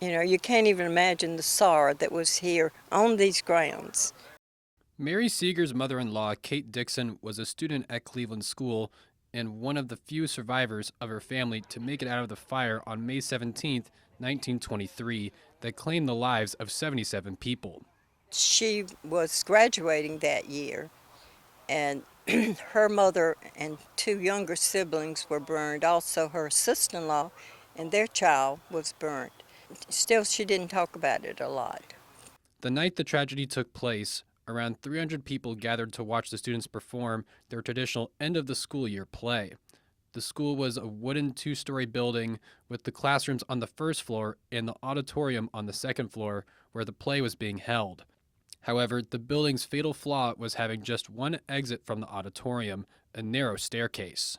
You know, you can't even imagine the sorrow that was here on these grounds. Mary Seeger's mother-in-law, Kate Dixon, was a student at Cleveland School and one of the few survivors of her family to make it out of the fire on May 17, 1923, that claimed the lives of 77 people. She was graduating that year, and her mother and two younger siblings were burned. Also, her sister-in-law and their child was burned. Still, she didn't talk about it a lot. The night the tragedy took place, around 300 people gathered to watch the students perform their traditional end of the school year play. The school was a wooden two-story building with the classrooms on the first floor and the auditorium on the second floor where the play was being held. However, the building's fatal flaw was having just one exit from the auditorium, a narrow staircase.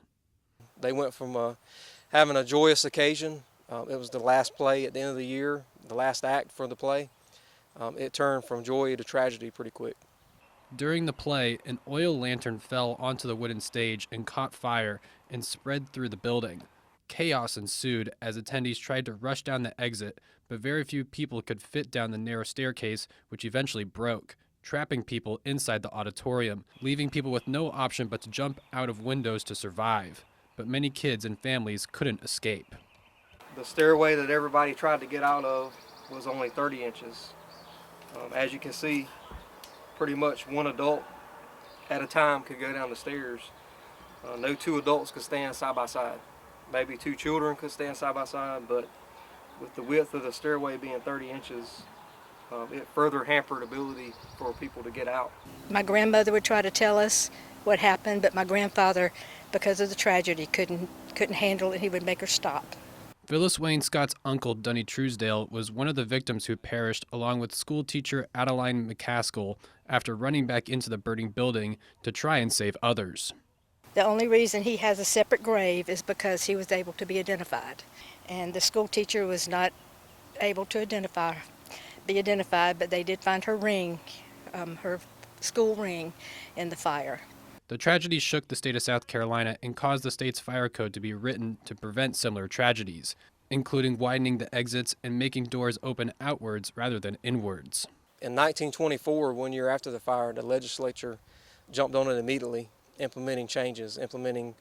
They went from having a joyous occasion. It was the last play at the end of the year, the last act for the play. It turned from joy to tragedy pretty quick. During the play, an oil lantern fell onto the wooden stage and caught fire and spread through the building. Chaos ensued as attendees tried to rush down the exit, but very few people could fit down the narrow staircase, which eventually broke, trapping people inside the auditorium, leaving people with no option but to jump out of windows to survive. But many kids and families couldn't escape. The stairway that everybody tried to get out of was only 30 inches. As you can see, pretty much one adult at a time could go down the stairs. No two adults could stand side by side. Maybe two children could stand side by side, but with the width of the stairway being 30 inches, it further hampered ability for people to get out. My grandmother would try to tell us what happened, but my grandfather, because of the tragedy, couldn't handle it. He would make her stop. Phyllis Wayne Scott's uncle, Dunny Truesdale, was one of the victims who perished along with school teacher Adeline McCaskill after running back into the burning building to try and save others. The only reason he has a separate grave is because he was able to be identified. And the school teacher was not able to be identified, but they did find her ring, her school ring, in the fire. The tragedy shook the state of South Carolina and caused the state's fire code to be written to prevent similar tragedies, including widening the exits and making doors open outwards rather than inwards. In 1924, 1 year after the fire, the legislature jumped on it immediately, implementing changes, implementing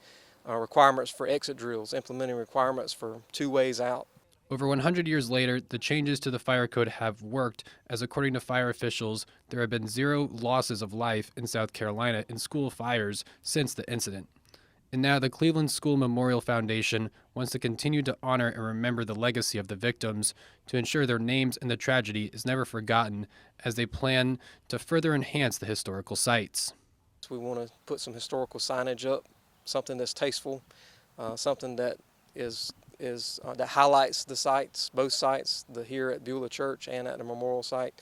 requirements for exit drills, implementing requirements for two ways out. Over 100 years later, the changes to the fire code have worked, as according to fire officials, there have been 0 losses of life in South Carolina in school fires since the incident. And now the Cleveland School Memorial Foundation wants to continue to honor and remember the legacy of the victims to ensure their names in the tragedy is never forgotten as they plan to further enhance the historical sites. We want to put some historical signage up, something that's tasteful, something that that highlights the sites, both sites, here at Beulah Church and at the memorial site.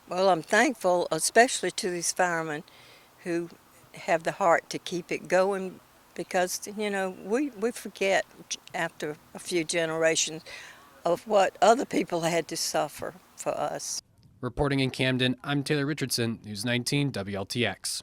Well, I'm thankful, especially to these firemen who have the heart to keep it going, because, you know, we forget after a few generations of what other people had to suffer for us. Reporting in Camden, I'm Taylor Richardson, News 19 WLTX.